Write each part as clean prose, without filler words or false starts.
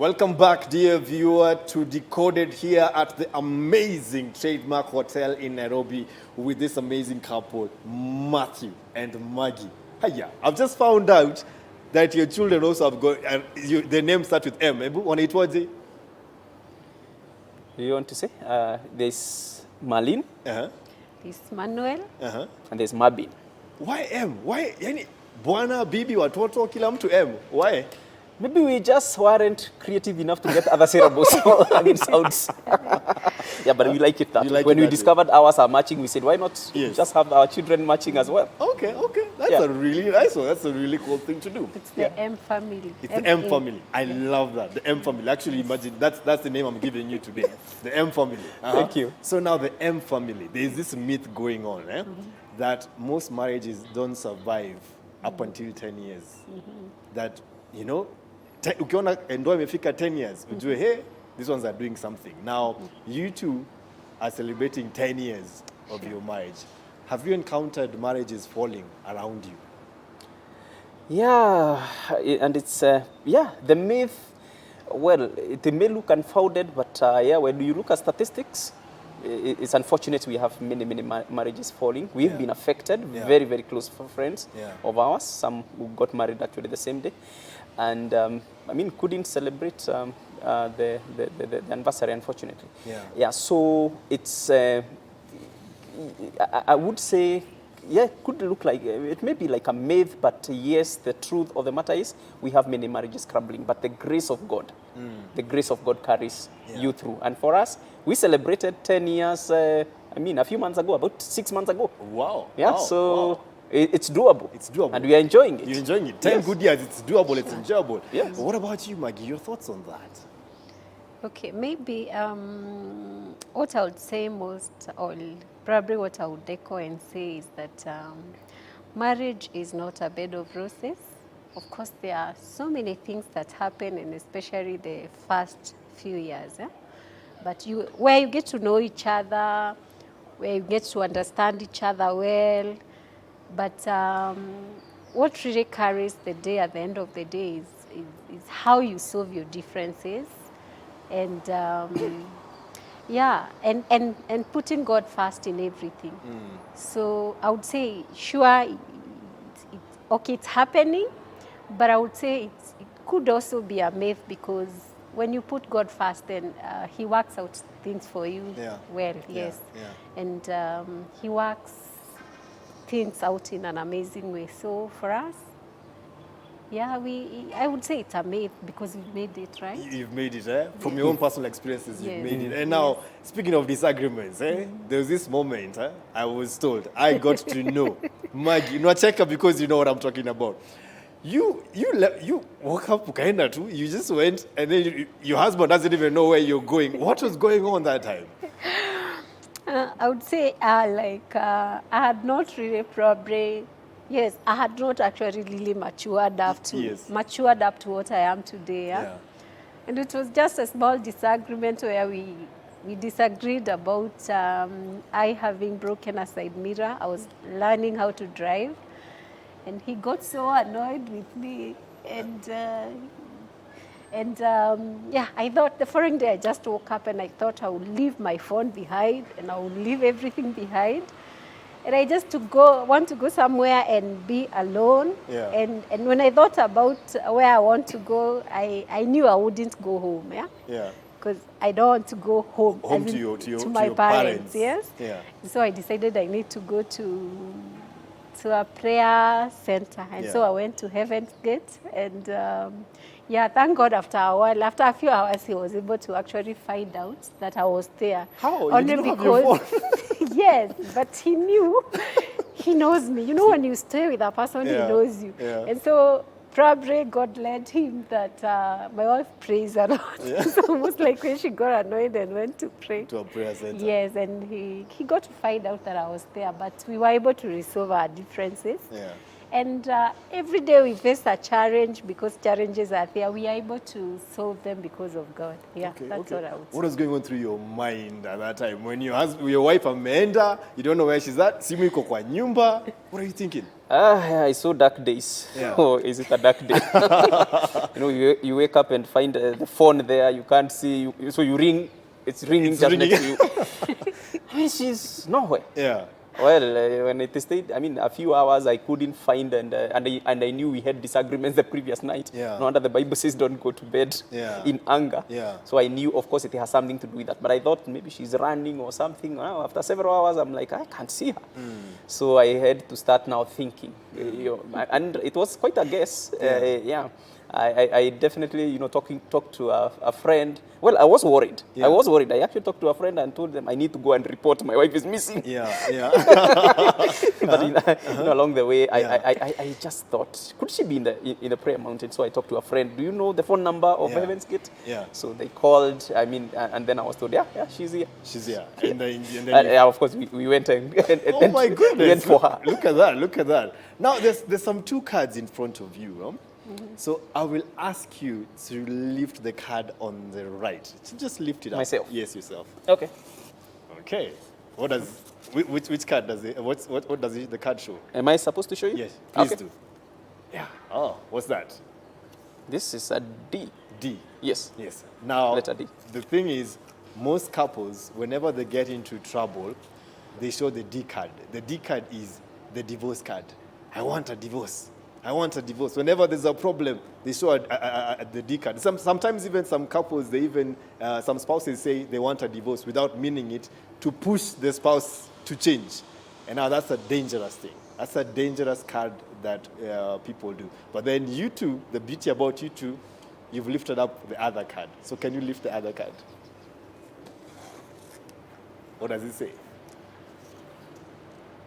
Welcome back, dear viewer, to Decoded here at the amazing Trademark Hotel in Nairobi with this amazing couple, Matthew and Maggie. Hiya, I've just found out that your children also have got, their names start with M. Wanaitwaje? You want to say? There's Marlene, There's Manuel. and there's Mabin. Why M? Why? Yani, Bwana, Bibi, watoto, kila mtu M. Why? Maybe we just weren't creative enough to get other syllables. So it sounds. Yeah, but we like it that way. When we discovered ours are matching, we said, why not just have our children matching as well? Okay. That's a really nice one. That's a really cool thing to do. It's the M family. It's the M family. I love that. The M family. Actually, imagine that's the name I'm giving you today. The M family. Thank you. So now the M family. There is this myth going on that most marriages don't survive up until 10 years. That, you know, ukiona ndoa imefika 10 years, ujue, hey, these ones are doing something. Now, you two are celebrating 10 years of your marriage. Have you encountered marriages falling around you? Yeah, and it's, the myth, well, it may look unfounded, but when you look at statistics, it's unfortunate we have many marriages falling. We've been affected, very, very close friends of ours, some who got married actually the same day. And, couldn't celebrate the anniversary, unfortunately. So it's, I would say, could look like, it may be like a myth, but yes, the truth of the matter is we have many marriages crumbling, but the grace of God, carries you through. And for us, we celebrated 10 years, a few months ago, about 6 months ago. Wow. Yeah, wow. It's doable. It's doable. And we are enjoying it. You're enjoying it. 10 good years, it's doable, it's enjoyable. Yes. What about you, Maggie? Your thoughts on that? Okay, maybe what I would say most, or probably what I would echo and say is that marriage is not a bed of roses. Of course, there are so many things that happen, and especially the first few years. But where you get to know each other, where you get to understand each other well. But what really carries the day at the end of the day is how you solve your differences, and and putting God first in everything. So I would say, sure, it's happening, but I would say it could also be a myth, because when you put God first, then He works out things for you well. Yes, and He works things out in an amazing way. So for us, I would say it's a myth, because we've made it, right? You've made it, From your own personal experiences, you've made it. And now, speaking of disagreements, there was this moment, I was told, I got to know, Maggie, check up, because you know what I'm talking about. You woke up, ukaenda tu, you just went, and then your husband doesn't even know where you're going. What was going on that time? I would say I had not really I had not actually really matured up to what I am today. And it was just a small disagreement where we disagreed about I having broken a side mirror. I was learning how to drive, and he got so annoyed with me, and I thought the following day I just woke up and I thought I would leave my phone behind and I would leave everything behind. And I just want to go somewhere and be alone. And when I thought about where I want to go, I knew I wouldn't go home. Because I don't want to go home to my parents. Yes. So I decided I need to go to a prayer center. And so I went to Heaven's Gate, and thank God after a few hours, he was able to actually find out that I was there. How? Only you didn't because have your phone? Yes, but he knew. He knows me. You know, when you stay with a person, he knows you. And so probably God led him that my wife prays a lot. It's almost like when she got annoyed and went to pray. To a prayer center. Yes, and he got to find out that I was there, but we were able to resolve our differences. And every day we face a challenge because challenges are there. We are able to solve them because of God. Yeah, that's what I would say. What was going on through your mind at that time when your wife ameenda, you don't know where she's at, simu iko kwa nyumba? What are you thinking? I saw dark days. Yeah. Oh, is it a dark day? You wake up and find the phone there. You can't see. So you ring. It's ringing just next to you. I mean, she's nowhere. Yeah. Well, when it stayed, I mean, a few hours I couldn't find, and I knew we had disagreements the previous night. Yeah. No wonder the Bible says don't go to bed in anger. Yeah. So I knew, of course, it has something to do with that. But I thought maybe she's running or something. Now, after several hours, I'm like, I can't see her. So I had to start now thinking. And it was quite a guess. I definitely, talked to a friend. Well, I was worried. Yeah. I was worried. I actually talked to a friend and told them I need to go and report my wife is missing. Yeah. But along the way, I just thought, could she be in the prayer mountain? So I talked to a friend. Do you know the phone number of Heaven's Gate? Yeah. So they called. I mean, and then I was told, yeah, she's here. She's here. And then Of course, we went and oh my goodness! we went for her. Look at that! Look at that! Now there's some two cards in front of you. So I will ask you to lift the card on the right. So just lift it up. Myself? Yes, yourself. Okay. Okay. What does which card does it? What does the card show? Am I supposed to show you? Yes, please Okay. do. Yeah. Oh, what's that? This is a D. D. Yes. Yes. Now, Letter D. the thing is, most couples, whenever they get into trouble, they show the D card. The D card is the divorce card. I want a divorce. I want a divorce. Whenever there's a problem, they show the D card. Sometimes even some couples, some spouses say they want a divorce without meaning it to push the spouse to change. And now that's a dangerous thing. That's a dangerous card that people do. But then you two, the beauty about you two, you've lifted up the other card. So can you lift the other card? What does it say?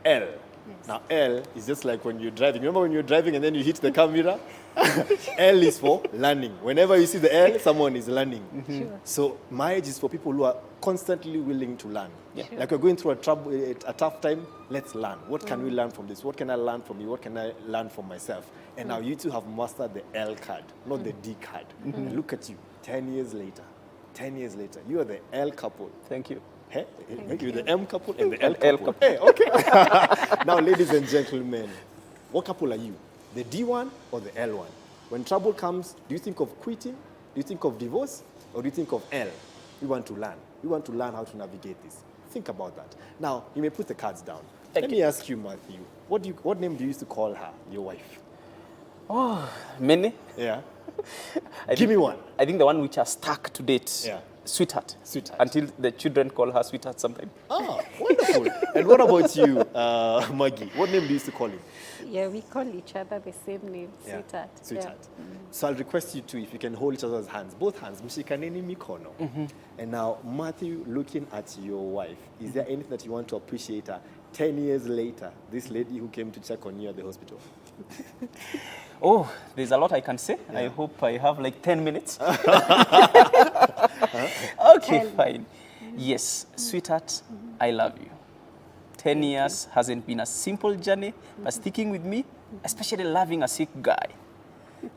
L. Yes. Now, L is just like when you're driving. Remember when you're driving and then you hit the car mirror? L is for learning. Whenever you see the L, someone is learning. Sure. So marriage is for people who are constantly willing to learn. Yeah. Sure. Like we're going through a tough time, let's learn. What can we learn from this? What can I learn from you? What can I learn from myself? And now you two have mastered the L card, not the D card. And look at you, 10 years later. 10 years later, you are the L couple. Thank you. Hey, you're the M couple and the L L couple. couple. Hey, okay. Now, ladies and gentlemen, what couple are you? The D1 or the L1? When trouble comes, do you think of quitting? Do you think of divorce? Or do you think of L? We want to learn. We want to learn how to navigate this. Think about that. Now, you may put the cards down. Let me ask you, Matthew, what name do you used to call her, your wife? Oh, many. Yeah. Give me one. I think the one which are stuck to date. Yeah. Sweetheart. Sweetheart. Until the children call her sweetheart sometime. Ah, wonderful. And what about you, Maggie? What name do you used to call him? Yeah, we call each other the same name, sweetheart. Sweetheart. Yeah. So I'll request you two, if you can hold each other's hands, both hands, mshikaneni mikono. And now, Matthew, looking at your wife, is there anything that you want to appreciate her 10 years later, this lady who came to check on you at the hospital? Oh, there's a lot I can say. I hope I have like 10 minutes. Okay, fine. Yes, sweetheart, I love you. 10 years hasn't been a simple journey, but sticking with me, especially loving a sick guy.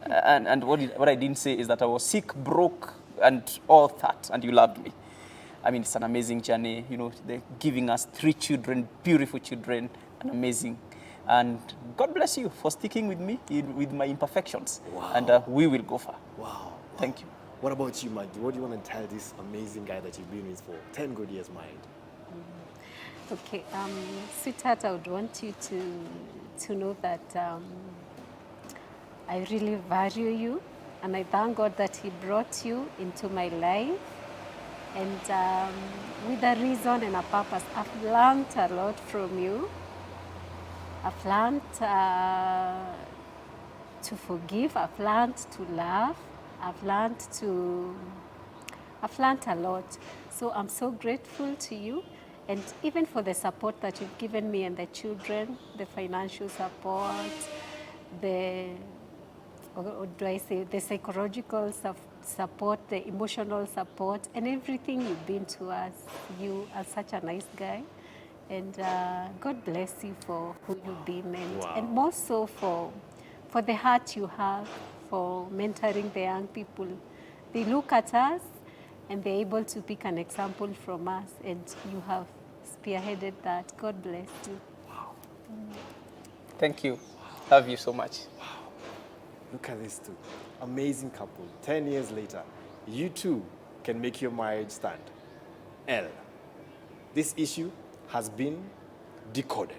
And what I didn't say is that I was sick, broke, and all that, and you loved me. I mean, it's an amazing journey. They're giving us 3 children, beautiful children, and amazing. And God bless you for sticking with me with my imperfections. Wow. And we will go far. Wow. Thank you. What about you, Maggie? What do you want to tell this amazing guy that you've been with for 10 good years married? Okay, sweetheart, I would want you to know that I really value you, and I thank God that He brought you into my life, and with a reason and a purpose. I've learned a lot from you. I've learned to forgive. I've learned to love. I've learned a lot. So I'm so grateful to you, and even for the support that you've given me and the children, the financial support, the psychological support, the emotional support, and everything you've been to us. You are such a nice guy, And God bless you for who you've been, Wow. and more so for the heart you have for mentoring the young people. They look at us and they're able to pick an example from us, and you have spearheaded that. God bless you. Thank you. Love you so much. Look at these two. Amazing couple. 10 years later, you too can make your marriage stand. L. This issue has been decoded.